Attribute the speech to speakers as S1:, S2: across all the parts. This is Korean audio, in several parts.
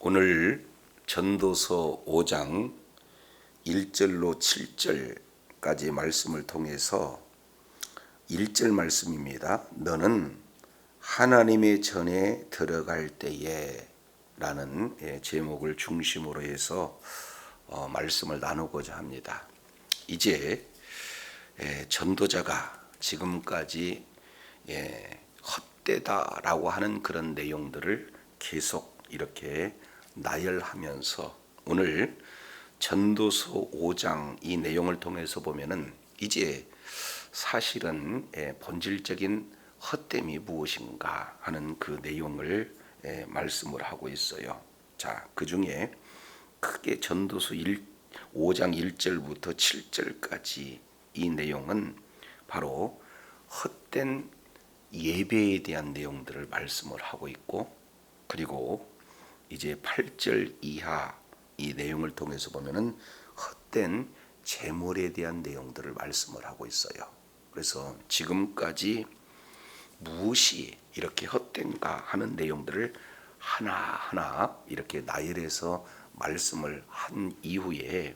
S1: 오늘 전도서 5장 1절로 7절까지 말씀을 통해서 1절 말씀입니다. 너는 하나님의 전에 들어갈 때에 라는 제목을 중심으로 해서 말씀을 나누고자 합니다. 이제 전도자가 지금까지 헛되다라고 하는 그런 내용들을 계속 이렇게 나열하면서 오늘 전도서 5장 이 내용을 통해서 보면은 이제 사실은 본질적인 헛됨이 무엇인가 하는 그 내용을 말씀을 하고 있어요. 자, 그 중에 크게 전도서 5장 1절부터 7절까지 이 내용은 바로 헛된 예배에 대한 내용들을 말씀을 하고 있고, 그리고 이제 8절 이하 이 내용을 통해서 보면은 헛된 재물에 대한 내용들을 말씀을 하고 있어요. 그래서 지금까지 무엇이 이렇게 헛된가 하는 내용들을 하나하나 이렇게 나열해서 말씀을 한 이후에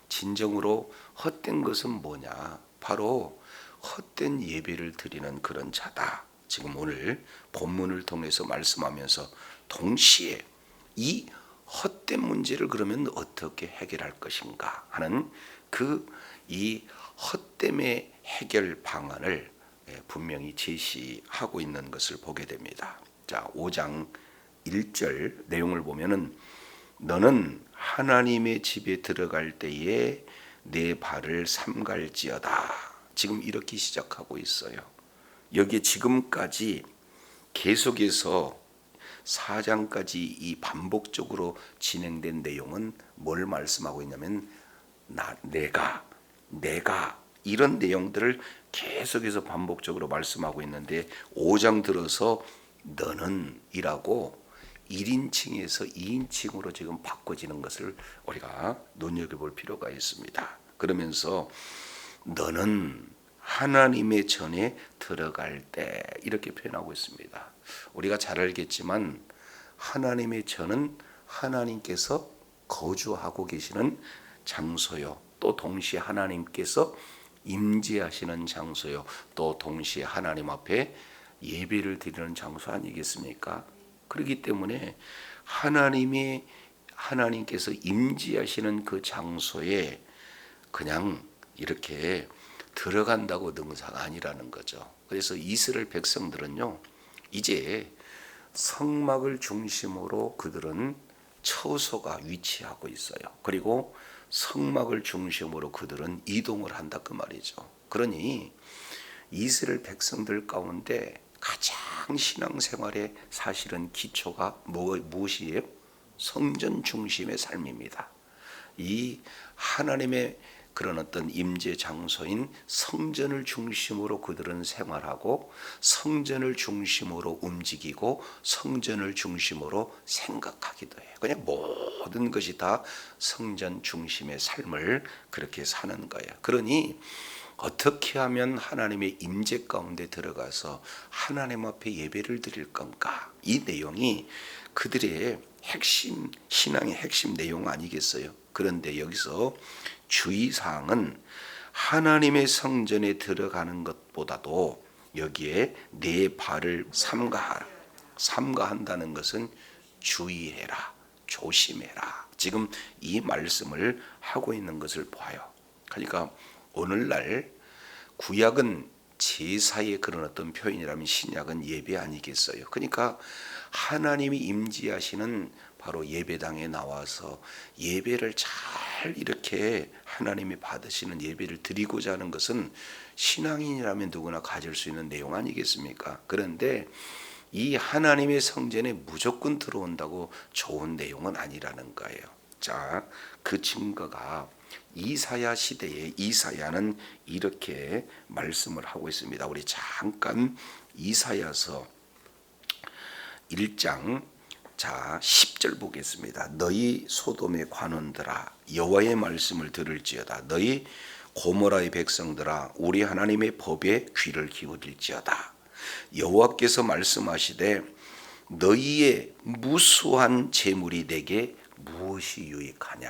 S1: 진정으로 헛된 것은 뭐냐? 바로 헛된 예배를 드리는 그런 자다. 지금 오늘 본문을 통해서 말씀하면서 동시에 이 헛된 문제를 그러면 어떻게 해결할 것인가 하는 이 헛됨의 해결 방안을 분명히 제시하고 있는 것을 보게 됩니다. 자, 5장 1절 내용을 보면은 너는 하나님의 집에 들어갈 때에 내 발을 삼갈지어다. 지금 이렇게 시작하고 있어요. 여기에 지금까지 계속해서 4장까지 이 반복적으로 진행된 내용은 뭘 말씀하고 있냐면 내가 이런 내용들을 계속해서 반복적으로 말씀하고 있는데 5장 들어서 너는 이라고 1인칭에서 2인칭으로 지금 바꿔지는 것을 우리가 눈여겨볼 필요가 있습니다. 그러면서 너는 하나님의 전에 들어갈 때 이렇게 표현하고 있습니다. 우리가 잘 알겠지만 하나님의 전은 하나님께서 거주하고 계시는 장소요, 또 동시에 하나님께서 임재하시는 장소요, 또 동시에 하나님 앞에 예배를 드리는 장소 아니겠습니까? 그렇기 때문에 하나님께서 임재하시는 그 장소에 그냥 이렇게 들어간다고 능사가 아니라는 거죠. 그래서 이스라엘 백성들은요, 이제 성막을 중심으로 그들은 처소가 위치하고 있어요. 그리고 성막을 중심으로 그들은 이동을 한다 그 말이죠. 그러니 이스라엘 백성들 가운데 가장 신앙생활의 사실은 기초가 무엇이에요? 성전 중심의 삶입니다. 이 하나님의 그런 어떤 임재 장소인 성전을 중심으로 그들은 생활하고 성전을 중심으로 움직이고 성전을 중심으로 생각하기도 해요. 그냥 모든 것이 다 성전 중심의 삶을 그렇게 사는 거예요. 그러니 어떻게 하면 하나님의 임재 가운데 들어가서 하나님 앞에 예배를 드릴 건가? 이 내용이 그들의 핵심, 신앙의 핵심 내용 아니겠어요? 그런데 여기서 주의사항은 하나님의 성전에 들어가는 것보다도 여기에 내 발을 삼가한다는 것은 주의해라, 조심해라. 지금 이 말씀을 하고 있는 것을 봐요. 그러니까 오늘날 구약은 제사의 그런 어떤 표현이라면 신약은 예배 아니겠어요? 그러니까 하나님이 임재하시는 바로 예배당에 나와서 예배를 잘 이렇게 하나님이 받으시는 예배를 드리고자 하는 것은 신앙인이라면 누구나 가질 수 있는 내용 아니겠습니까? 그런데 이 하나님의 성전에 무조건 들어온다고 좋은 내용은 아니라는 거예요. 자, 그 증거가 이사야 시대에 이사야는 이렇게 말씀을 하고 있습니다. 우리 잠깐 이사야서 1장 10절 보겠습니다. 너희 소돔의 관원들아 여호와의 말씀을 들을지어다. 너희 고모라의 백성들아 우리 하나님의 법에 귀를 기울일지어다. 여호와께서 말씀하시되 너희의 무수한 재물이 내게 무엇이 유익하냐?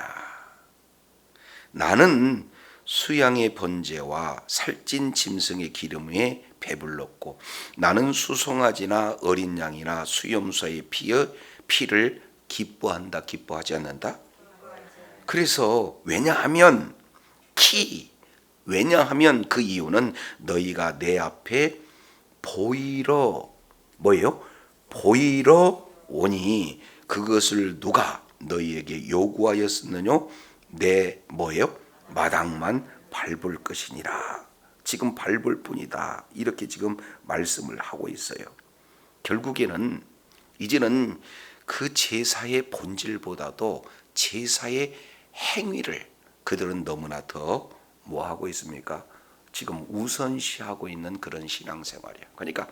S1: 나는 수양의 번제와 살찐 짐승의 기름에 배불렀고 나는 수송아지나 어린 양이나 수염소의 피를 기뻐한다, 기뻐하지 않는다? 그래서 왜냐하면 그 이유는 너희가 내 앞에 보이러 뭐예요? 보이러 오니 그것을 누가 너희에게 요구하였느냐? 내 뭐예요? 마당만 밟을 것이니라. 지금 밟을 뿐이다. 이렇게 지금 말씀을 하고 있어요. 결국에는 이제는 그 제사의 본질보다도 제사의 행위를 그들은 너무나 더 뭐하고 있습니까? 지금 우선시하고 있는 그런 신앙생활이에요. 그러니까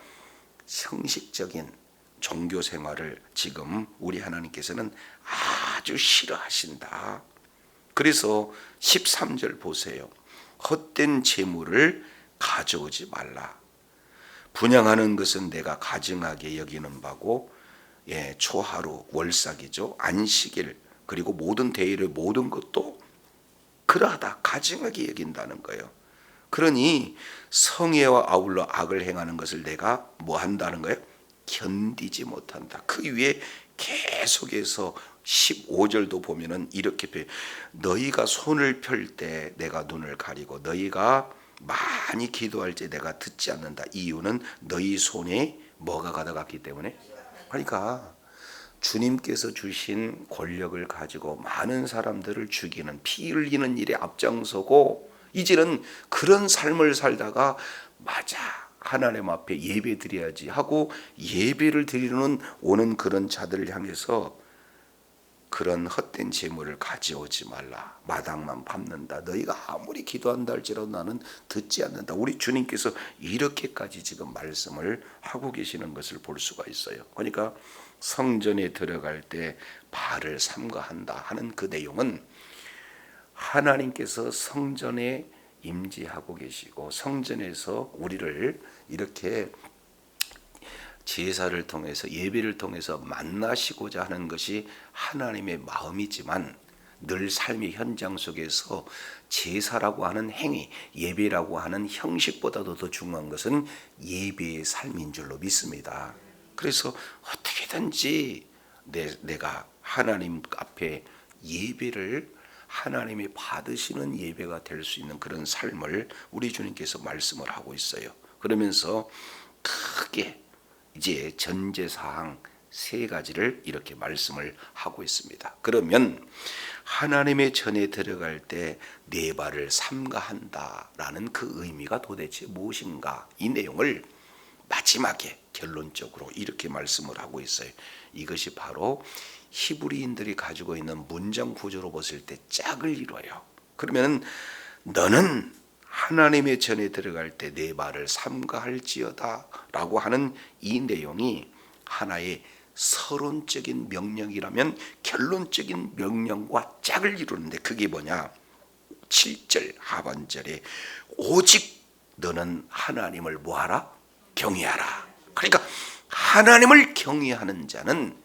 S1: 형식적인 종교 생활을 지금 우리 하나님께서는 아주 싫어하신다. 그래서 13절 보세요. 헛된 재물을 가져오지 말라. 분양하는 것은 내가 가증하게 여기는 바고 초하루 월삭이죠. 안식일 그리고 모든 대일의 모든 것도 그러하다 가증하게 여긴다는 거예요. 그러니 성애와 아울러 악을 행하는 것을 내가 뭐 한다는 거예요? 견디지 못한다. 그 위에 계속해서 15절도 보면은 이렇게 표현. 너희가 손을 펼 때 내가 눈을 가리고 너희가 많이 기도할 때 내가 듣지 않는다. 이유는 너희 손에 뭐가 가득했기 때문에. 그러니까 주님께서 주신 권력을 가지고 많은 사람들을 죽이는 피 흘리는 일에 앞장서고 이제는 그런 삶을 살다가 맞아 하나님 앞에 예배 드려야지 하고 예배를 드리는 오는 그런 자들을 향해서 그런 헛된 재물을 가져오지 말라. 마당만 밟는다. 너희가 아무리 기도한다 할지라도 나는 듣지 않는다. 우리 주님께서 이렇게까지 지금 말씀을 하고 계시는 것을 볼 수가 있어요. 그러니까 성전에 들어갈 때 발을 삼가한다 하는 그 내용은 하나님께서 성전에 임재하고 계시고 성전에서 우리를 이렇게 제사를 통해서 예배를 통해서 만나시고자 하는 것이 하나님의 마음이지만 늘 삶의 현장 속에서 제사라고 하는 행위, 예배라고 하는 형식보다도 더 중요한 것은 예배의 삶인 줄로 믿습니다. 그래서 어떻게든지 내가 하나님 앞에 예배를 하나님이 받으시는 예배가 될 수 있는 그런 삶을 우리 주님께서 말씀을 하고 있어요. 그러면서 크게 이제 전제사항 3가지를 이렇게 말씀을 하고 있습니다. 그러면 하나님의 전에 들어갈 때 네 발을 삼가한다라는 그 의미가 도대체 무엇인가? 이 내용을 마지막에 결론적으로 이렇게 말씀을 하고 있어요. 이것이 바로 히브리인들이 가지고 있는 문장 구조로 봤을 때 짝을 이뤄요. 그러면 너는 하나님의 전에 들어갈 때 네 발을 삼가할지어다 라고 하는 이 내용이 하나의 서론적인 명령이라면 결론적인 명령과 짝을 이루는데 그게 뭐냐? 7절 하반절에 오직 너는 하나님을 뭐하라? 경외하라. 그러니까 하나님을 경외하는 자는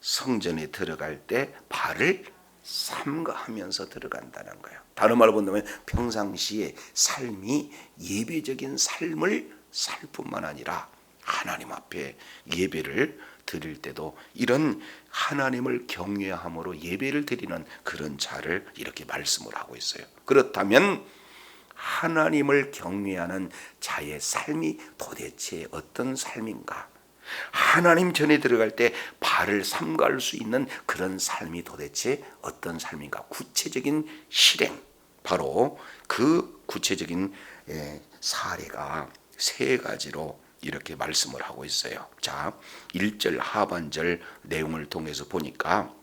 S1: 성전에 들어갈 때 발을 삼가하면서 들어간다는 거예요. 다른 말로 본다면 평상시에 삶이 예배적인 삶을 살 뿐만 아니라 하나님 앞에 예배를 드릴 때도 이런 하나님을 경외함으로 예배를 드리는 그런 자를 이렇게 말씀을 하고 있어요. 그렇다면 하나님을 경외하는 자의 삶이 도대체 어떤 삶인가? 하나님 전에 들어갈 때 발을 삼갈 수 있는 그런 삶이 도대체 어떤 삶인가? 구체적인 실행, 바로 그 구체적인 사례가 3가지로 이렇게 말씀을 하고 있어요. 자, 1절 하반절 내용을 통해서 보니까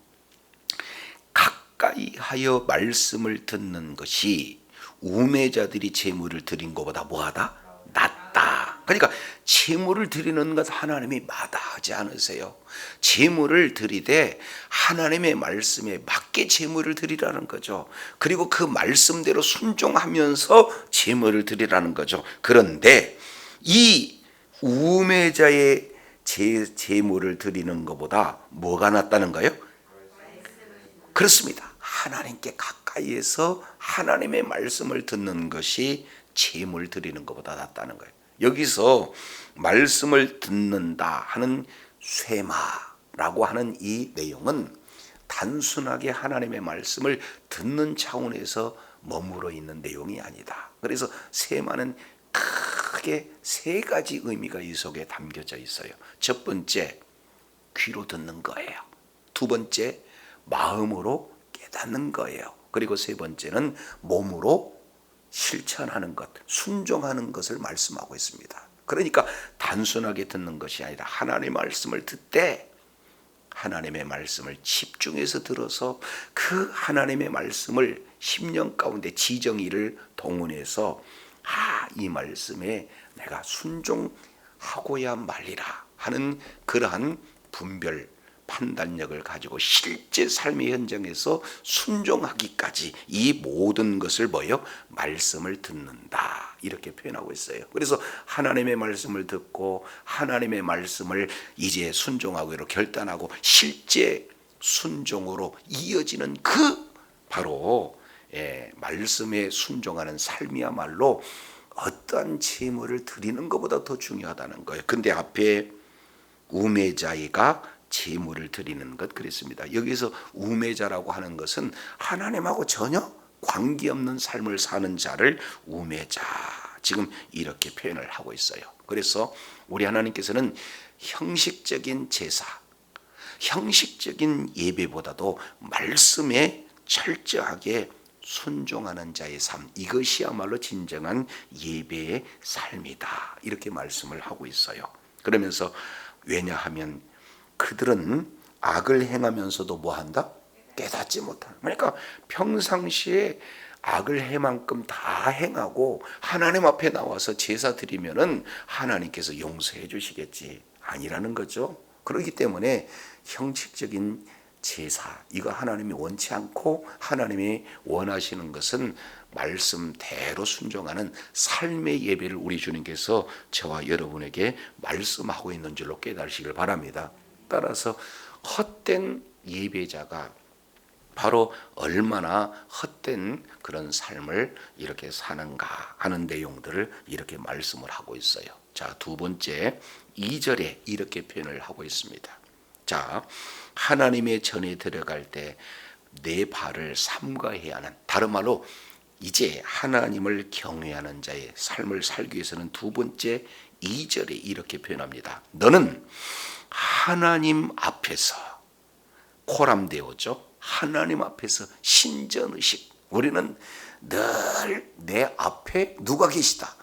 S1: 가까이 하여 말씀을 듣는 것이 우매자들이 제물을 드린 것보다 뭐하다? 낫다. 그러니까 제물을 드리는 것 하나님이 마다하지 않으세요. 제물을 드리되 하나님의 말씀에 맞게 제물을 드리라는 거죠. 그리고 그 말씀대로 순종하면서 제물을 드리라는 거죠. 그런데 이 우매자의 제물을 드리는 것보다 뭐가 낫다는 거예요? 그렇습니다. 하나님께 가까이에서 하나님의 말씀을 듣는 것이 제물 드리는 것보다 낫다는 거예요. 여기서 말씀을 듣는다 하는 쇠마라고 하는 이 내용은 단순하게 하나님의 말씀을 듣는 차원에서 머물러 있는 내용이 아니다. 그래서 쇠마는 크게 세 가지 의미가 이 속에 담겨져 있어요. 첫 번째, 귀로 듣는 거예요. 두 번째, 마음으로 깨닫는 거예요. 그리고 세 번째는 몸으로 실천하는 것, 순종하는 것을 말씀하고 있습니다. 그러니까 단순하게 듣는 것이 아니라 하나님의 말씀을 듣되 하나님의 말씀을 집중해서 들어서 그 하나님의 말씀을 심령 가운데 지정의를 동원해서 이 말씀에 내가 순종하고야 말리라 하는 그러한 분별 판단력을 가지고 실제 삶의 현장에서 순종하기까지 이 모든 것을 뭐예요? 말씀을 듣는다 이렇게 표현하고 있어요. 그래서 하나님의 말씀을 듣고 하나님의 말씀을 이제 순종하기로 결단하고 실제 순종으로 이어지는 그 바로 말씀에 순종하는 삶이야말로 어떠한 제물을 드리는 것보다 더 중요하다는 거예요. 근데 앞에 우매자가 제물을 드리는 것 그랬습니다. 여기서 우매자라고 하는 것은 하나님하고 전혀 관계없는 삶을 사는 자를 우매자 지금 이렇게 표현을 하고 있어요. 그래서 우리 하나님께서는 형식적인 제사, 형식적인 예배보다도 말씀에 철저하게 순종하는 자의 삶, 이것이야말로 진정한 예배의 삶이다 이렇게 말씀을 하고 있어요. 그러면서 왜냐하면 그들은 악을 행하면서도 뭐한다? 깨닫지 못한다. 그러니까 평상시에 악을 해만큼 다 행하고 하나님 앞에 나와서 제사 드리면은 하나님께서 용서해 주시겠지 아니라는 거죠. 그렇기 때문에 형식적인 제사 이거 하나님이 원치 않고 하나님이 원하시는 것은 말씀대로 순종하는 삶의 예배를 우리 주님께서 저와 여러분에게 말씀하고 있는 줄로 깨달으시길 바랍니다. 따라서 헛된 예배자가 바로 얼마나 헛된 그런 삶을 이렇게 사는가 하는 내용들을 이렇게 말씀을 하고 있어요. 자, 두 번째 2절에 이렇게 표현을 하고 있습니다. 자, 하나님의 전에 들어갈 때 내 발을 삼가해야 하는, 다른 말로 이제 하나님을 경외하는 자의 삶을 살기 위해서는 두 번째 2절에 이렇게 표현합니다. 너는 하나님 앞에서 코람데오죠. 하나님 앞에서 신전의식. 우리는 늘 내 앞에 누가 계시다?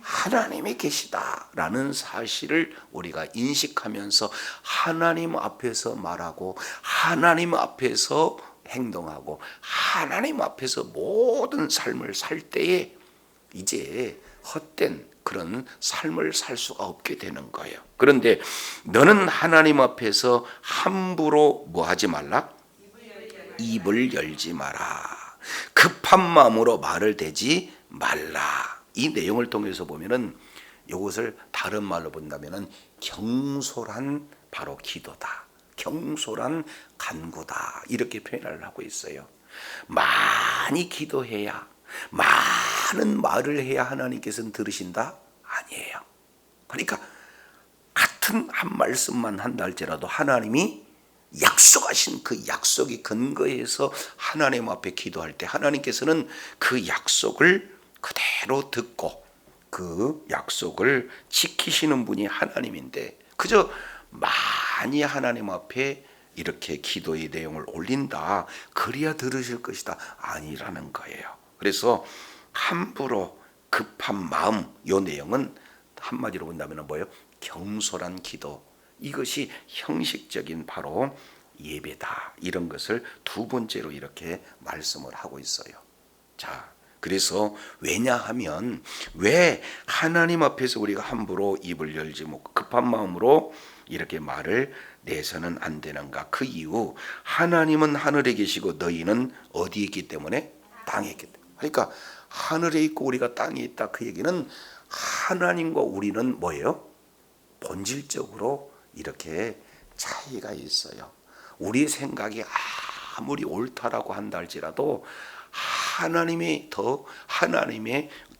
S1: 하나님이 계시다라는 사실을 우리가 인식하면서 하나님 앞에서 말하고 하나님 앞에서 행동하고 하나님 앞에서 모든 삶을 살 때에 이제 헛된 그런 삶을 살 수가 없게 되는 거예요. 그런데 너는 하나님 앞에서 함부로 뭐 하지 말라? 입을 열지 마라. 급한 마음으로 말을 대지 말라. 이 내용을 통해서 보면은 이것을 다른 말로 본다면은 경솔한 바로 기도다. 경솔한 간구다. 이렇게 표현을 하고 있어요. 많이 기도해야 많은 말을 해야 하나님께서는 들으신다? 아니에요. 그러니까 같은 한 말씀만 한다 할지라도 하나님이 약속하신 그 약속의 근거에서 하나님 앞에 기도할 때 하나님께서는 그 약속을 그대로 듣고 그 약속을 지키시는 분이 하나님인데 그저 많이 하나님 앞에 이렇게 기도의 내용을 올린다 그래야 들으실 것이다 아니라는 거예요. 그래서 함부로 급한 마음 이 내용은 한마디로 본다면 뭐예요? 경솔한 기도 이것이 형식적인 바로 예배다 이런 것을 두 번째로 이렇게 말씀을 하고 있어요. 자, 그래서 왜냐하면 왜 하나님 앞에서 우리가 함부로 입을 열지 못하고 급한 마음으로 이렇게 말을 내서는 안 되는가? 그 이유 하나님은 하늘에 계시고 너희는 어디에 있기 때문에? 땅에 있기 때문에. 그러니까 하늘에 있고 우리가 땅에 있다 그 얘기는 하나님과 우리는 뭐예요? 본질적으로 이렇게 차이가 있어요. 우리 생각이 아무리 옳다라고 한다 할지라도 하나님의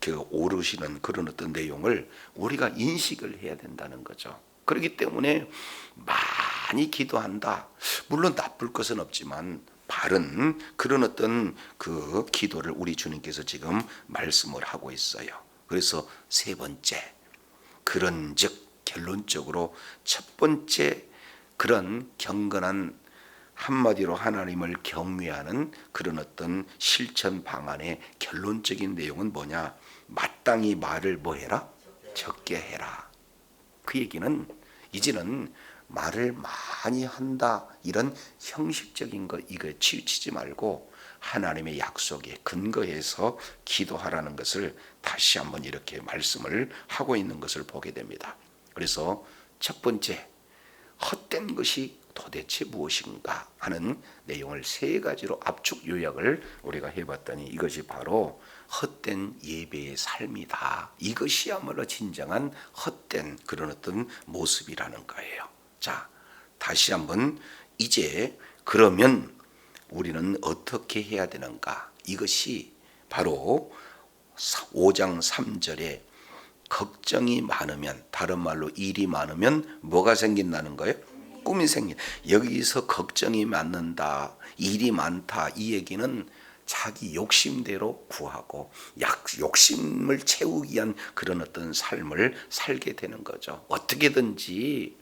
S1: 그 오르시는 그런 어떤 내용을 우리가 인식을 해야 된다는 거죠. 그렇기 때문에 많이 기도한다. 물론 나쁠 것은 없지만 바른 그런 어떤 그 기도를 우리 주님께서 지금 말씀을 하고 있어요. 그래서 세 번째, 그런즉 결론적으로 첫 번째 그런 경건한 한마디로 하나님을 경외하는 그런 어떤 실천 방안의 결론적인 내용은 뭐냐? 마땅히 말을 뭐 해라? 적게 해라. 그 얘기는 이제는 말을 많이 한다 이런 형식적인 거 이거에 치우치지 말고 하나님의 약속에 근거해서 기도하라는 것을 다시 한번 이렇게 말씀을 하고 있는 것을 보게 됩니다. 그래서 첫 번째, 헛된 것이 도대체 무엇인가 하는 내용을 세 가지로 압축 요약을 우리가 해봤더니 이것이 바로 헛된 예배의 삶이다. 이것이야말로 진정한 헛된 그런 어떤 모습이라는 거예요. 자, 다시 한번 이제 그러면 우리는 어떻게 해야 되는가? 이것이 바로 5장 3절에 걱정이 많으면, 다른 말로 일이 많으면 뭐가 생긴다는 거예요? 꿈이 생긴. 여기서 걱정이 많는다, 일이 많다, 이 얘기는 자기 욕심대로 구하고 욕심을 채우기 위한 그런 어떤 삶을 살게 되는 거죠. 어떻게든지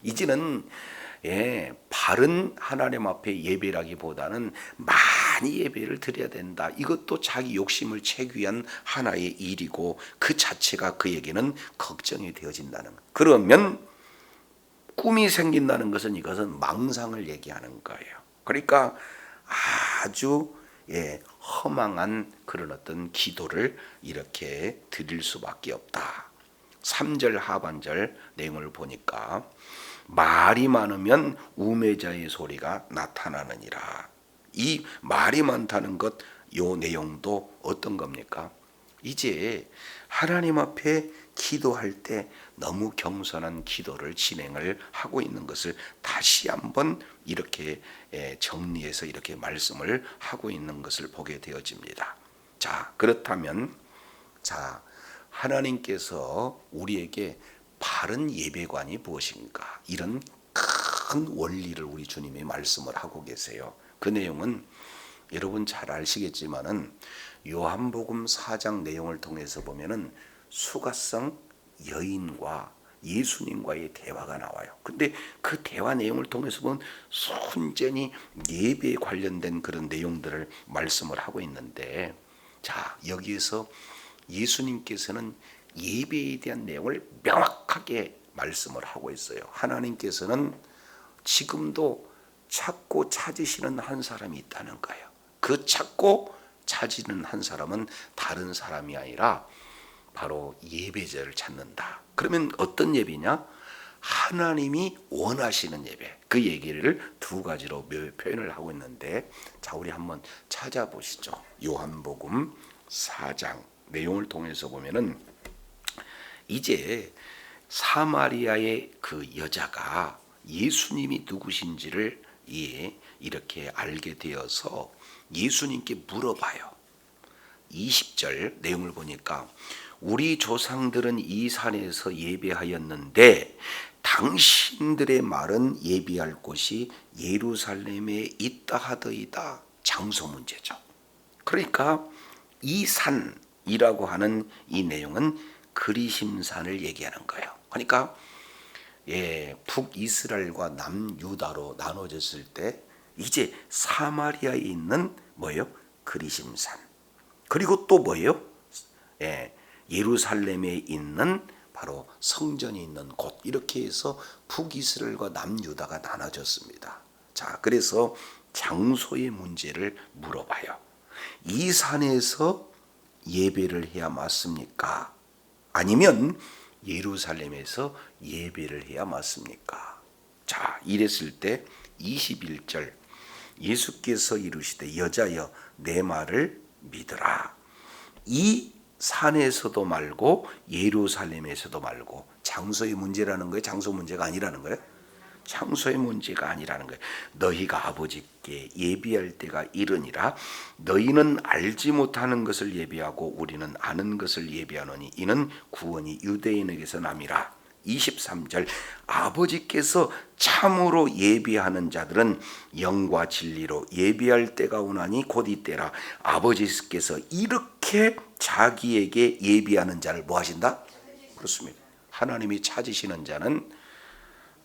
S1: 이제는 바른 하나님 앞에 예배라기보다는 많이 예배를 드려야 된다. 이것도 자기 욕심을 채우기 위한 하나의 일이고 그 자체가 그에게는 걱정이 되어진다는 거예요. 그러면 꿈이 생긴다는 것은 이것은 망상을 얘기하는 거예요. 그러니까 아주 허망한 그런 어떤 기도를 이렇게 드릴 수밖에 없다. 3절 하반절 내용을 보니까 말이 많으면 우매자의 소리가 나타나느니라. 이 말이 많다는 것, 요 내용도 어떤 겁니까? 이제 하나님 앞에 기도할 때 너무 겸손한 기도를 진행을 하고 있는 것을 다시 한번 이렇게 정리해서 이렇게 말씀을 하고 있는 것을 보게 되어집니다. 자, 그렇다면 자, 하나님께서 우리에게 바른 예배관이 무엇인가? 이런 큰 원리를 우리 주님이 말씀을 하고 계세요. 그 내용은 여러분 잘 아시겠지만은 요한복음 4장 내용을 통해서 보면은 수가성 여인과 예수님과의 대화가 나와요. 근데 그 대화 내용을 통해서 보면 순전히 예배에 관련된 그런 내용들을 말씀을 하고 있는데, 자, 여기에서 예수님께서는 예배에 대한 내용을 명확하게 말씀을 하고 있어요. 하나님께서는 지금도 찾고 찾으시는 한 사람이 있다는 거예요. 그 찾고 찾는 한 사람은 다른 사람이 아니라 바로 예배자를 찾는다. 그러면 어떤 예배냐? 하나님이 원하시는 예배. 그 얘기를 두 가지로 표현을 하고 있는데, 자, 우리 한번 찾아보시죠. 요한복음 4장 내용을 통해서 보면은 이제 사마리아의 그 여자가 예수님이 누구신지를 이렇게 알게 되어서 예수님께 물어봐요. 20절 내용을 보니까 우리 조상들은 이 산에서 예배하였는데 당신들의 말은 예배할 곳이 예루살렘에 있다 하더이다. 장소 문제죠. 그러니까 이 산이라고 하는 이 내용은 그리심산을 얘기하는 거예요. 그러니까 북이스라엘과 남유다로 나눠졌을 때 이제 사마리아에 있는 뭐예요? 그리심산. 그리고 또 뭐예요? 예루살렘에 있는 바로 성전이 있는 곳. 이렇게 해서 북이스라엘과 남유다가 나눠졌습니다. 자, 그래서 장소의 문제를 물어봐요. 이 산에서 예배를 해야 맞습니까? 아니면 예루살렘에서 예배를 해야 맞습니까? 자, 이랬을 때 21절 예수께서 이르시되 여자여 내 말을 믿으라. 이 산에서도 말고 예루살렘에서도 말고 장소의 문제라는 거예요? 장소 문제가 아니라는 거예요? 장소의 문제가 아니라는 거예요. 너희가 아버지께 예비할 때가 이르니라. 너희는 알지 못하는 것을 예비하고 우리는 아는 것을 예비하노니 이는 구원이 유대인에게서 남이라. 23절 아버지께서 참으로 예비하는 자들은 영과 진리로 예비할 때가 오나니 곧 이때라. 아버지께서 이렇게 자기에게 예비하는 자를 뭐 하신다? 그렇습니다. 하나님이 찾으시는 자는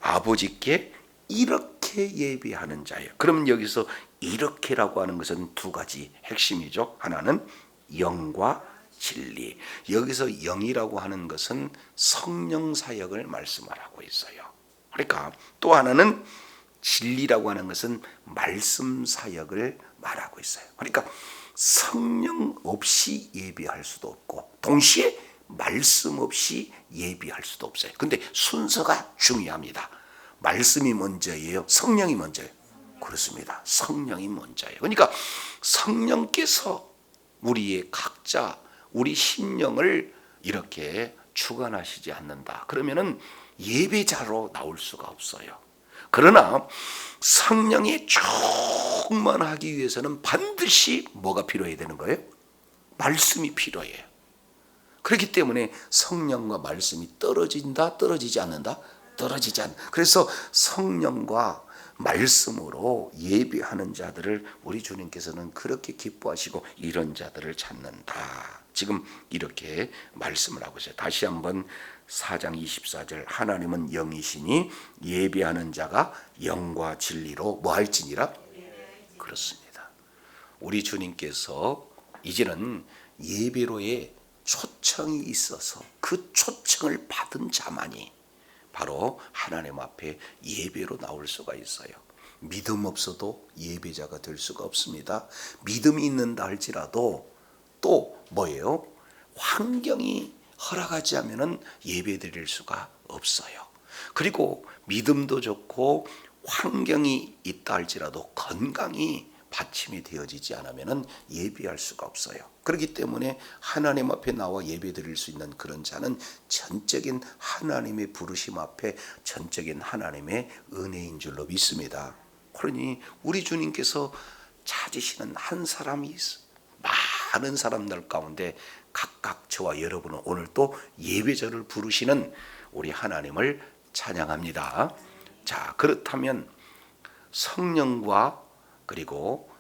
S1: 아버지께 이렇게 예비하는 자예요. 그럼 여기서 이렇게라고 하는 것은 두 가지 핵심이죠. 하나는 영과 진리. 여기서 영이라고 하는 것은 성령 사역을 말씀하고 있어요. 그러니까 또 하나는 진리라고 하는 것은 말씀 사역을 말하고 있어요. 그러니까 성령 없이 예비할 수도 없고 동시에 말씀 없이 예비할 수도 없어요. 근데 순서가 중요합니다. 말씀이 먼저예요? 성령이 먼저예요? 그렇습니다. 성령이 먼저예요. 그러니까 성령께서 우리의 각자 우리 심령을 이렇게 주관하시지 않는다. 그러면은 예배자로 나올 수가 없어요. 그러나 성령이 충만하기 위해서는 반드시 뭐가 필요해야 되는 거예요? 말씀이 필요해요. 그렇기 때문에 성령과 말씀이 떨어진다, 떨어지지 않는다? 떨어지지 않는다. 그래서 성령과 말씀으로 예비하는 자들을 우리 주님께서는 그렇게 기뻐하시고 이런 자들을 찾는다. 지금 이렇게 말씀을 하고 있어요. 다시 한번 4장 24절 하나님은 영이시니 예비하는 자가 영과 진리로 뭐 할지니라? 그렇습니다. 우리 주님께서 이제는 예배로의 초청이 있어서 그 초청을 받은 자만이 바로 하나님 앞에 예배로 나올 수가 있어요. 믿음 없어도 예배자가 될 수가 없습니다. 믿음이 있는다 할지라도 또 뭐예요? 환경이 허락하지 않으면 예배 드릴 수가 없어요. 그리고 믿음도 좋고 환경이 있다 할지라도 건강이 받침이 되어지지 않으면 예배할 수가 없어요. 그렇기 때문에 하나님 앞에 나와 예배 드릴 수 있는 그런 자는 전적인 하나님의 부르심 앞에 전적인 하나님의 은혜인 줄로 믿습니다. 그러니 우리 주님께서 찾으시는 한 사람이 있어. 많은 사람들 가운데 각각 저와 여러분은 오늘 또 예배자를 부르시는 우리 하나님을 찬양합니다. 자, 그렇다면 성령과 그리고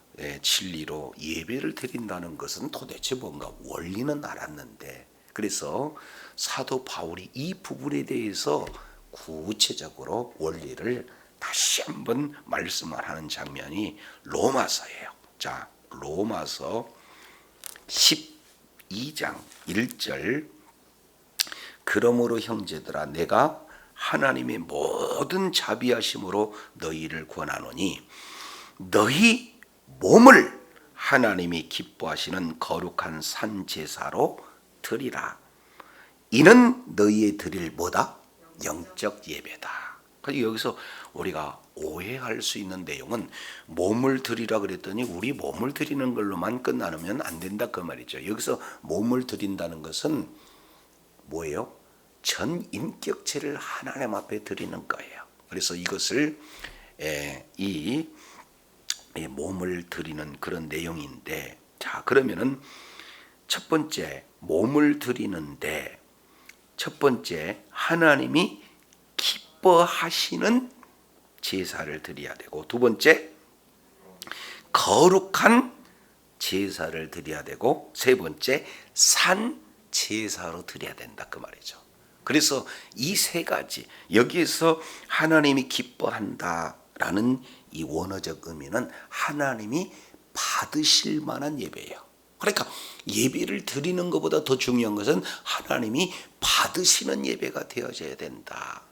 S1: 진리로 예배를 드린다는 것은 도대체 뭔가 원리는 알았는데, 그래서 사도 바울이 이 부분에 대해서 구체적으로 원리를 다시 한번 말씀을 하는 장면이 로마서예요. 자, 로마서 12장 1절 그러므로 형제들아 내가 하나님의 모든 자비하심으로 너희를 권하노니 너희 몸을 하나님이 기뻐하시는 거룩한 산 제사로 드리라. 이는 너희의 드릴 뭐다? 영적 예배다. 그러니까 여기서 우리가 오해할 수 있는 내용은 몸을 드리라 그랬더니 우리 몸을 드리는 걸로만 끝나면 안 된다 그 말이죠. 여기서 몸을 드린다는 것은 뭐예요? 전 인격체를 하나님 앞에 드리는 거예요. 그래서 이것을 이 몸을 드리는 그런 내용인데, 자 그러면은 첫 번째 몸을 드리는데 첫 번째 하나님이 기뻐하시는 제사를 드려야 되고, 두 번째 거룩한 제사를 드려야 되고, 세 번째 산 제사로 드려야 된다 그 말이죠. 그래서 이 세 가지 여기에서 하나님이 기뻐한다라는 이 원어적 의미는 하나님이 받으실 만한 예배예요. 그러니까 예배를 드리는 것보다 더 중요한 것은 하나님이 받으시는 예배가 되어져야 된다.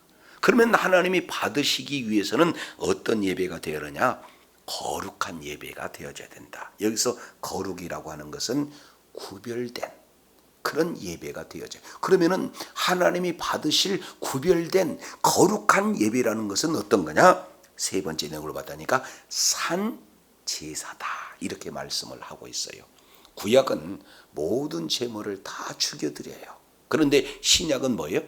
S1: 그러면 하나님이 받으시기 위해서는 어떤 예배가 되어야 거룩한 예배가 되어져야 된다. 여기서 거룩이라고 하는 것은 구별된 그런 예배가 되어져요. 그러면은 하나님이 받으실 구별된 거룩한 예배라는 것은 어떤 거냐? 세 번째 내용으로 봤다니까 산 제사다 이렇게 말씀을 하고 있어요. 구약은 모든 제물을 다 죽여드려요. 그런데 신약은 뭐예요?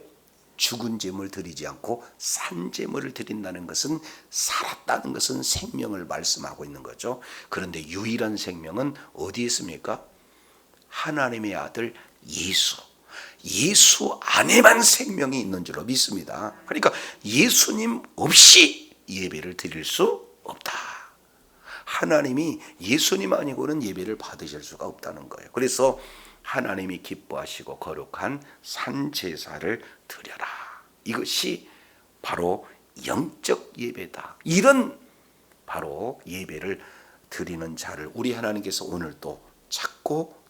S1: 죽은 제물 드리지 않고 산 제물을 드린다는 것은 살았다는 것은 생명을 말씀하고 있는 거죠. 그런데 유일한 생명은 어디에 있습니까? 하나님의 아들 예수 안에만 생명이 있는 줄로 믿습니다. 그러니까 예수님 없이 예배를 드릴 수 없다. 하나님이 예수님 아니고는 예배를 받으실 수가 없다는 거예요. 그래서 하나님이 기뻐하시고 거룩한 산제사를 드려라. 이것이 바로 영적 예배다. 이런 바로 예배를 드리는 자를 우리 하나님께서 오늘 또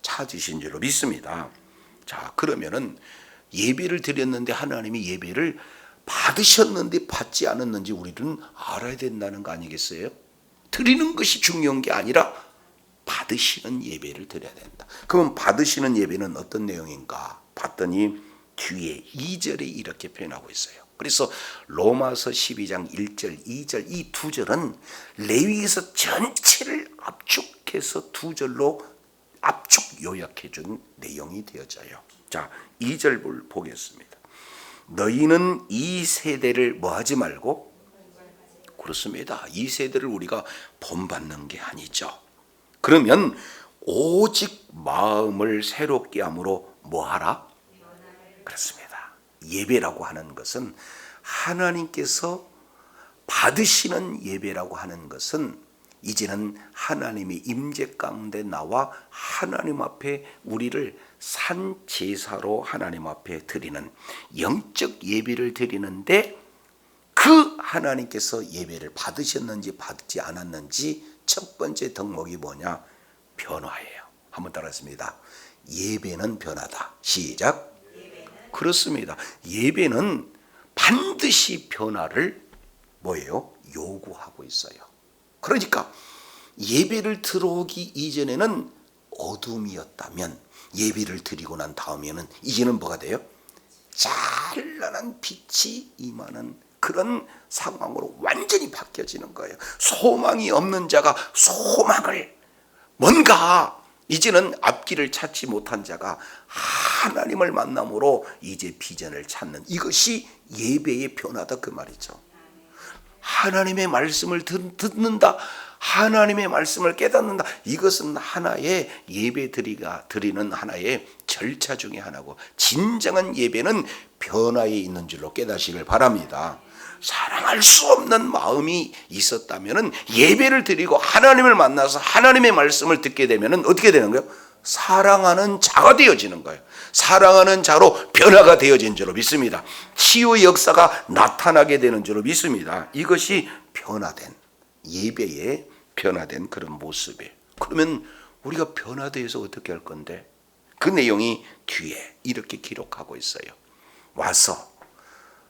S1: 찾으신 줄로 믿습니다. 자, 그러면은 예배를 드렸는데 하나님이 예배를 받으셨는데 받지 않았는지 우리는 알아야 된다는 거 아니겠어요? 드리는 것이 중요한 게 아니라 받으시는 예배를 드려야 된다. 그럼 받으시는 예배는 어떤 내용인가 봤더니 뒤에 2절에 이렇게 표현하고 있어요. 그래서 로마서 12장 1절, 2절 이 두 절은 레위기서 전체를 압축해서 두 절로 압축 요약해 준 내용이 되어져요. 자, 2절 보겠습니다. 너희는 이 세대를 뭐 하지 말고, 그렇습니다. 이 세대를 우리가 본받는 게 아니죠. 그러면 오직 마음을 새롭게 함으로 뭐 하라? 그렇습니다. 예배라고 하는 것은 하나님께서 받으시는 예배라고 하는 것은 이제는 하나님의 임재 가운데 나와 하나님 앞에 우리를 산 제사로 하나님 앞에 드리는 영적 예배를 드리는데, 그 하나님께서 예배를 받으셨는지 받지 않았는지 첫 번째 덕목이 뭐냐? 변화예요. 한번 따라했습니다. 예배는 변화다. 시작. 그렇습니다. 예배는 반드시 변화를 뭐예요? 요구하고 있어요. 그러니까 예배를 들어오기 이전에는 어둠이었다면 예배를 드리고 난 다음에는 이제는 뭐가 돼요? 찬란한 빛이 임하는 그런 상황으로 완전히 바뀌어지는 거예요. 소망이 없는 자가 소망을, 뭔가 이제는 앞길을 찾지 못한 자가 하나님을 만남으로 이제 비전을 찾는, 이것이 예배의 변화다 그 말이죠. 하나님의 말씀을 듣는다, 하나님의 말씀을 깨닫는다, 이것은 하나의 예배 드리는 하나의 절차 중에 하나고, 진정한 예배는 변화에 있는 줄로 깨닫시길 바랍니다. 사랑할 수 없는 마음이 있었다면 예배를 드리고 하나님을 만나서 하나님의 말씀을 듣게 되면 어떻게 되는 거예요? 사랑하는 자가 되어지는 거예요. 사랑하는 자로 변화가 되어진 줄로 믿습니다. 치유의 역사가 나타나게 되는 줄로 믿습니다. 이것이 변화된 예배에 변화된 그런 모습이에요. 그러면 우리가 변화되어서 어떻게 할 건데? 그 내용이 뒤에 이렇게 기록하고 있어요. 와서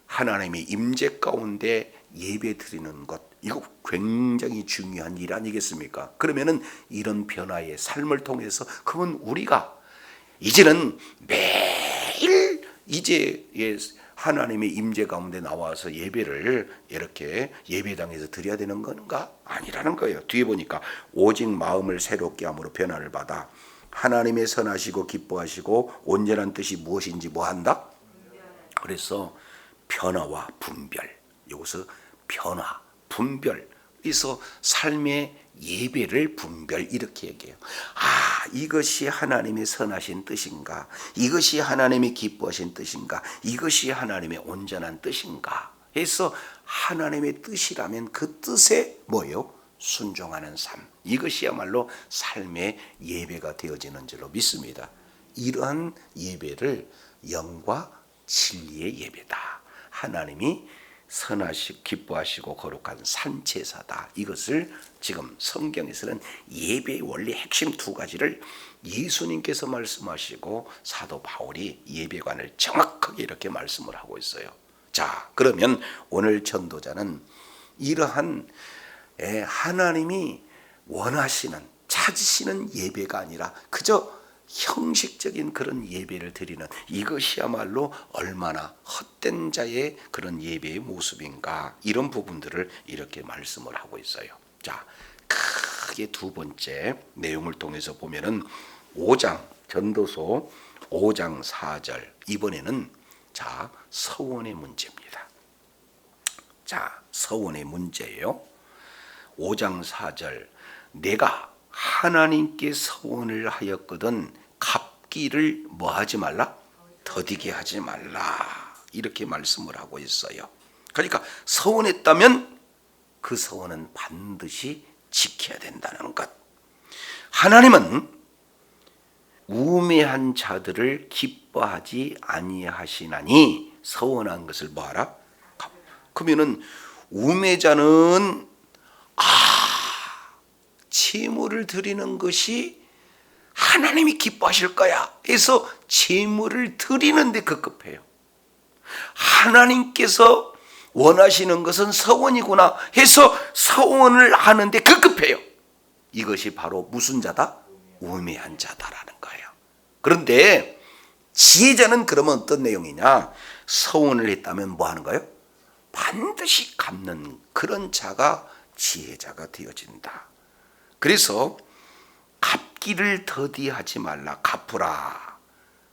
S1: 하나님의 임재 가운데 예배 드리는 것, 이거 굉장히 중요한 일 아니겠습니까? 그러면은 이런 변화의 삶을 통해서 그건 우리가 이제는 매일 이제 하나님의 임재 가운데 나와서 예배를 이렇게 예배당에서 드려야 되는 건가? 아니라는 거예요. 뒤에 보니까 오직 마음을 새롭게 함으로 변화를 받아 하나님의 선하시고 기뻐하시고 온전한 뜻이 무엇인지 뭐 한다? 그래서 변화와 분별, 여기서 변화, 분별에서 삶의 예배를 분별 이렇게 얘기해요. 아, 이것이 하나님의 선하신 뜻인가? 이것이 하나님의 기뻐하신 뜻인가? 이것이 하나님의 온전한 뜻인가? 해서 하나님의 뜻이라면 그 뜻에 뭐예요? 순종하는 삶. 이것이야말로 삶의 예배가 되어지는 줄로 믿습니다. 이러한 예배를 영과 진리의 예배다. 하나님이 선하시고 기뻐하시고 거룩한 산제사다. 이것을 지금 성경에서는 예배의 원리 핵심 두 가지를 예수님께서 말씀하시고 사도 바울이 예배관을 정확하게 이렇게 말씀을 하고 있어요. 자, 그러면 오늘 전도자는 이러한 하나님이 원하시는, 찾으시는 예배가 아니라 그저 형식적인 그런 예배를 드리는, 이것이야말로 얼마나 헛된 자의 그런 예배의 모습인가, 이런 부분들을 이렇게 말씀을 하고 있어요. 자, 크게 두 번째 내용을 통해서 보면은 5장 전도서 5장 4절, 이번에는 자, 서원의 문제입니다. 자, 서원의 문제예요. 5장 4절 내가 하나님께 서원을 하였거든 갚기를 뭐 하지 말라? 더디게 하지 말라. 이렇게 말씀을 하고 있어요. 그러니까 서원했다면 그 서원은 반드시 지켜야 된다는 것. 하나님은 우매한 자들을 기뻐하지 아니하시나니 서원한 것을 뭐하라? 그러면은 우매자는 제물을 드리는 것이 하나님이 기뻐하실 거야 해서 제물을 드리는데 급급해요. 하나님께서 원하시는 것은 서원이구나 해서 서원을 하는데 급급해요. 이것이 바로 무슨 자다? 우매한 자다라는 거예요. 그런데 지혜자는 그러면 어떤 내용이냐? 서원을 했다면 뭐 하는 거예요? 반드시 갚는 그런 자가 지혜자가 되어진다. 그래서 갚기를 더디하지 말라. 갚으라.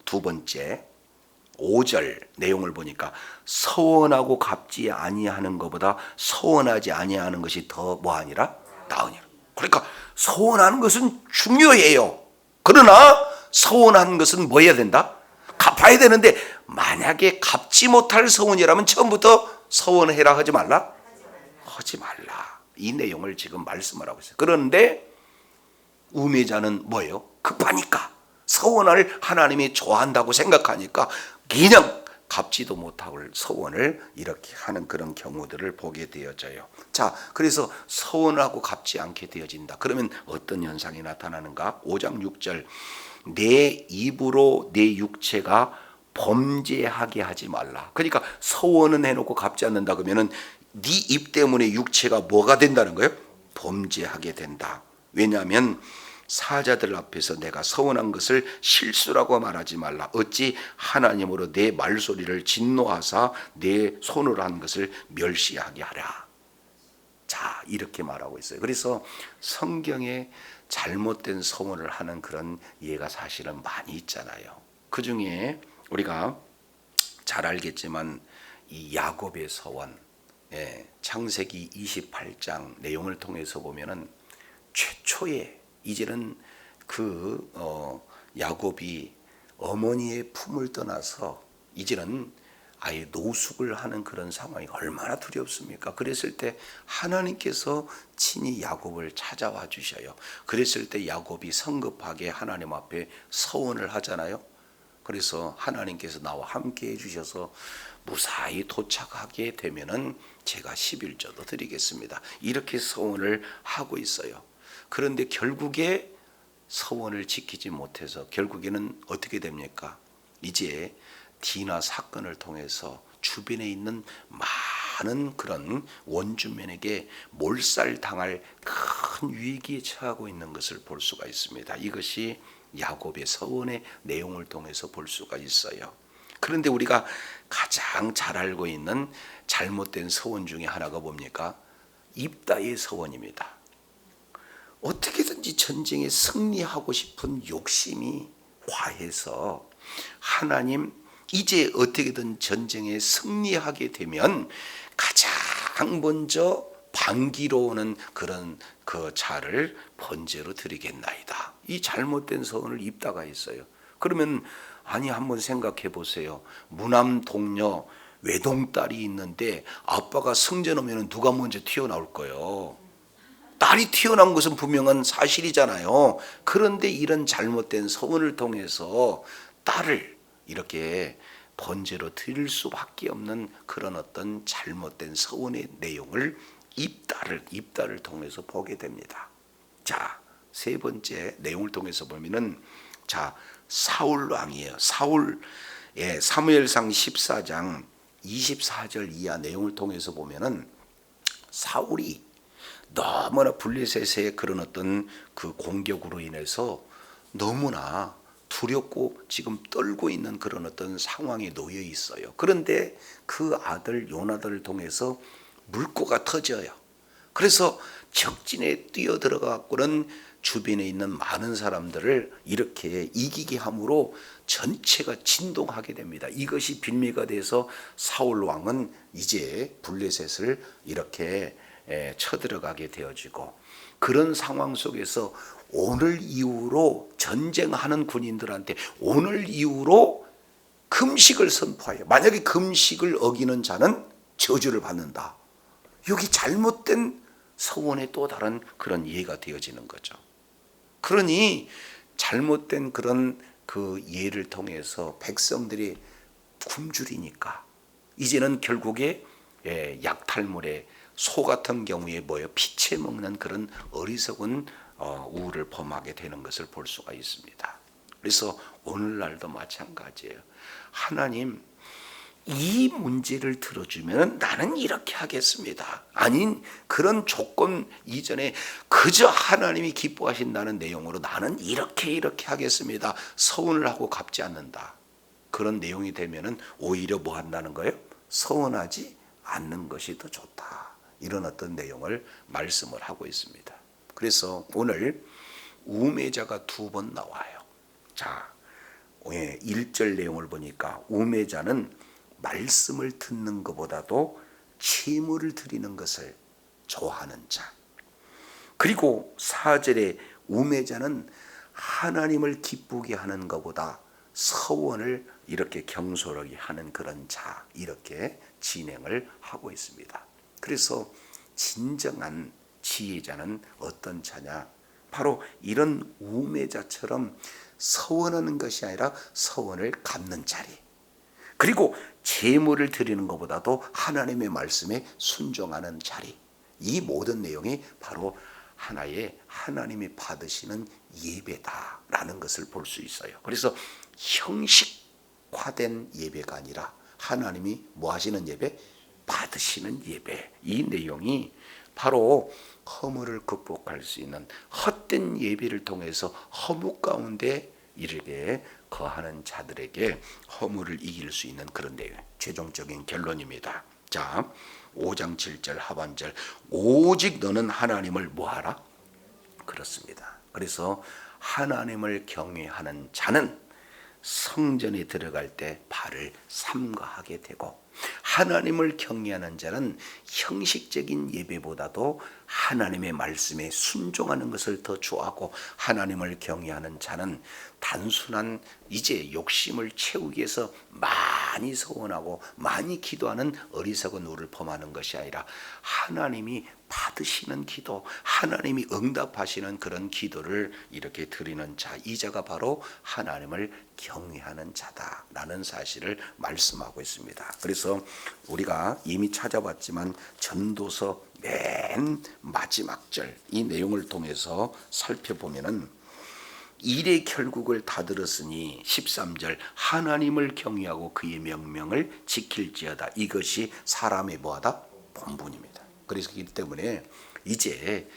S1: 두 번째 5절 내용을 보니까 서원하고 갚지 아니하는 것보다 서원하지 아니하는 것이 더 뭐하니라? 나으니라. 그러니까 서원하는 것은 중요해요. 그러나 서원한 것은 뭐 해야 된다? 갚아야 되는데 만약에 갚지 못할 서원이라면 처음부터 서원해라 하지 말라? 하지 말라. 이 내용을 지금 말씀을 하고 있어요. 그런데 우매자는 뭐예요? 급하니까 서원을 하나님이 좋아한다고 생각하니까 그냥 갚지도 못하고 서원을 이렇게 하는 그런 경우들을 보게 되어져요. 자, 그래서 서원하고 갚지 않게 되어진다. 그러면 어떤 현상이 나타나는가? 5장 6절 내 입으로 내 육체가 범죄하게 하지 말라. 그러니까 서원은 해놓고 갚지 않는다 그러면은 네 입 때문에 육체가 뭐가 된다는 거예요? 범죄하게 된다. 왜냐하면 사자들 앞에서 내가 서원한 것을 실수라고 말하지 말라. 어찌 하나님으로 내 말소리를 진노하사 내 손으로 한 것을 멸시하게 하라. 자, 이렇게 말하고 있어요. 그래서 성경에 잘못된 서원을 하는 그런 예가 사실은 많이 있잖아요. 그 중에 우리가 잘 알겠지만 이 야곱의 서원, 창세기 28장 내용을 통해서 보면은 최초의 이제는 야곱이 어머니의 품을 떠나서 이제는 아예 노숙을 하는 그런 상황이 얼마나 두렵습니까? 그랬을 때 하나님께서 친히 야곱을 찾아와 주셔요. 그랬을 때 야곱이 성급하게 하나님 앞에 서원을 하잖아요. 그래서 하나님께서 나와 함께 해주셔서 무사히 도착하게 되면은 제가 11조도 드리겠습니다. 이렇게 서원을 하고 있어요. 그런데 결국에 서원을 지키지 못해서 결국에는 어떻게 됩니까? 이제 디나 사건을 통해서 주변에 있는 많은 그런 원주민에게 몰살당할 큰 위기에 처하고 있는 것을 볼 수가 있습니다. 이것이 야곱의 서원의 내용을 통해서 볼 수가 있어요. 그런데 우리가 가장 잘 알고 있는 잘못된 서원 중에 하나가 뭡니까? 입다의 서원입니다. 어떻게든지 전쟁에 승리하고 싶은 욕심이 과해서 하나님 이제 어떻게든 전쟁에 승리하게 되면 가장 먼저 반기로 오는 그런 그 자를 번제로 드리겠나이다. 이 잘못된 서원을 입다가 했어요. 그러면 아니 한번 생각해 보세요. 무남 동녀 외동딸이 있는데 아빠가 승전 오면 누가 먼저 튀어나올 거예요? 딸이 튀어나온 것은 분명한 사실이잖아요. 그런데 이런 잘못된 서원을 통해서 딸을 이렇게 번제로 드릴 수밖에 없는 그런 어떤 잘못된 서원의 내용을 입다를 통해서 보게 됩니다. 자, 세 번째 내용을 통해서 보면은 자, 사울 왕이에요. 사무엘상 14장 24절 이하 내용을 통해서 보면은 사울이 너무나 블레셋의 그런 어떤 그 공격으로 인해서 너무나 두렵고 지금 떨고 있는 그런 어떤 상황에 놓여 있어요. 그런데 그 아들 요나단을 통해서 물꼬가 터져요. 그래서 적진에 뛰어들어가고는 주변에 있는 많은 사람들을 이렇게 이기게 함으로 전체가 진동하게 됩니다. 이것이 빌미가 돼서 사울 왕은 이제 블레셋을 이렇게 쳐들어가게 되어지고, 그런 상황 속에서 오늘 이후로 전쟁하는 군인들한테 오늘 이후로 금식을 선포해요. 만약에 금식을 어기는 자는 저주를 받는다. 여기 잘못된 서원의 또 다른 그런 예가 되어지는 거죠. 그러니 잘못된 그런 그 예를 통해서 백성들이 굶주리니까 이제는 결국에 약탈물에 소 같은 경우에 피채 먹는 그런 어리석은 우를 범하게 되는 것을 볼 수가 있습니다. 그래서 오늘날도 마찬가지예요. 하나님, 이 문제를 들어주면 나는 이렇게 하겠습니다. 아닌 그런 조건 이전에 그저 하나님이 기뻐하신다는 내용으로 나는 이렇게 하겠습니다. 서운을 하고 갚지 않는다. 그런 내용이 되면은 오히려 뭐 한다는 거예요? 서운하지 않는 것이 더 좋다. 이런 어떤 내용을 말씀을 하고 있습니다. 그래서 오늘 우매자가 2번 나와요. 자, 1절 내용을 보니까 우매자는 말씀을 듣는 것보다도 채무를 드리는 것을 좋아하는 자. 그리고 4절에 우매자는 하나님을 기쁘게 하는 것보다 서원을 이렇게 경솔하게 하는 그런 자, 이렇게 진행을 하고 있습니다. 그래서 진정한 지혜자는 어떤 자냐? 바로 이런 우매자처럼 서원하는 것이 아니라 서원을 갚는 자리, 그리고 제물을 드리는 것보다도 하나님의 말씀에 순종하는 자리, 이 모든 내용이 바로 하나의 하나님이 받으시는 예배다라는 것을 볼 수 있어요. 그래서 형식화된 예배가 아니라 하나님이 뭐 하시는 예배? 받으시는 예배. 이 내용이 바로 허물을 극복할 수 있는 헛된 예배를 통해서 허무 가운데 이르게 거하는 자들에게 허물을 이길 수 있는 그런 내용, 최종적인 결론입니다. 자, 5장 7절 하반절, 오직 너는 하나님을 뭐하라? 그렇습니다. 그래서 하나님을 경외하는 자는 성전에 들어갈 때 발을 삼가하게 되고, 하나님을 경외하는 자는 형식적인 예배보다도 하나님의 말씀에 순종하는 것을 더 좋아하고, 하나님을 경외하는 자는 단순한 이제 욕심을 채우기 위해서 많이 서원하고 많이 기도하는 어리석은 우를 범하는 것이 아니라 하나님이 받으시는 기도, 하나님이 응답하시는 그런 기도를 이렇게 드리는 자, 이 자가 바로 하나님을 경외하는 자다라는 사실을 말씀하고 있습니다. 그래서 우리가 이미 찾아봤지만 전도서 맨 마지막 절 이 내용을 통해서 살펴보면은 일의 결국을 다 들었으니 13절 하나님을 경외하고 그의 명령을 지킬지어다. 이것이 사람의 뭐하다? 본분입니다. 그래서 그렇기 때문에 이제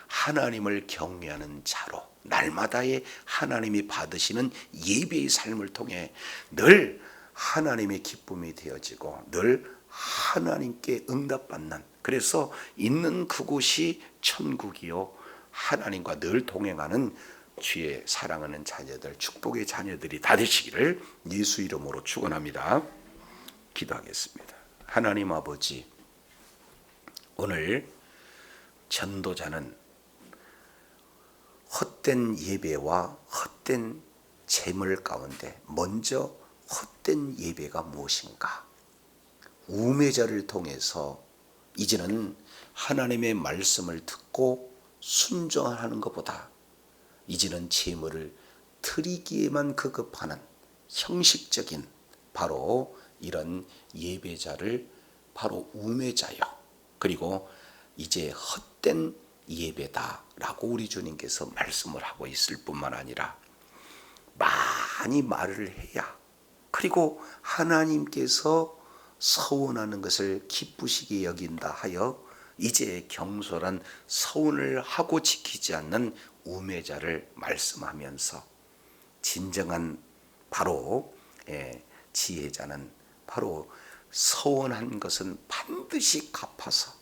S1: 하나님을 경외하는 자로 날마다의 하나님이 받으시는 예배의 삶을 통해 늘 하나님의 기쁨이 되어지고 늘 하나님께 응답받는, 그래서 있는 그곳이 천국이요 하나님과 늘 동행하는 주의 사랑하는 자녀들, 축복의 자녀들이 다 되시기를 예수 이름으로 축원합니다. 기도하겠습니다. 하나님 아버지, 오늘 전도자는 헛된 예배와 헛된 재물 가운데 먼저 헛된 예배가 무엇인가? 우매자를 통해서 이제는 하나님의 말씀을 듣고 순종하는 것보다 이제는 재물을 드리기에만 급급하는 형식적인 바로 이런 예배자를 바로 우매자요, 그리고 이제 헛된 예배다라고 우리 주님께서 말씀을 하고 있을 뿐만 아니라 많이 말을 해야, 그리고 하나님께서 서원하는 것을 기쁘시게 여긴다 하여 이제 경솔한 서원을 하고 지키지 않는 우매자를 말씀하면서 진정한 바로 지혜자는 바로 서원한 것은 반드시 갚아서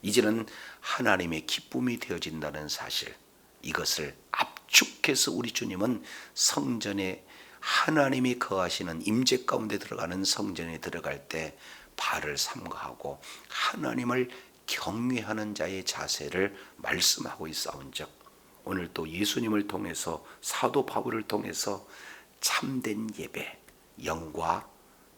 S1: 이제는 하나님의 기쁨이 되어진다는 사실, 이것을 압축해서 우리 주님은 성전에 하나님이 거하시는 임재 가운데 들어가는 성전에 들어갈 때 발을 삼가하고 하나님을 경외하는 자의 자세를 말씀하고 있사온즉, 오늘 또 예수님을 통해서 사도 바울을 통해서 참된 예배, 영과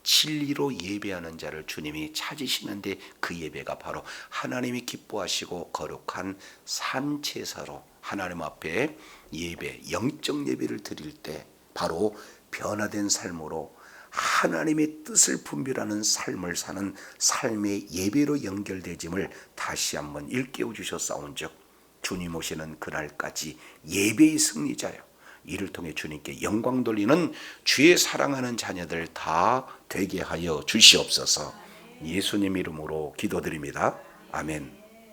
S1: 진리로 예배하는 자를 주님이 찾으시는데, 그 예배가 바로 하나님이 기뻐하시고 거룩한 산제사로 하나님 앞에 예배, 영적 예배를 드릴 때 바로 변화된 삶으로 하나님의 뜻을 분별하는 삶을 사는 삶의 예배로 연결되짐을 다시 한번 일깨워 주셨사온즉, 주님 오시는 그날까지 예배의 승리자요, 이를 통해 주님께 영광 돌리는 주의 사랑하는 자녀들 다 되게 하여 주시옵소서. 예수님 이름으로 기도드립니다. 아멘.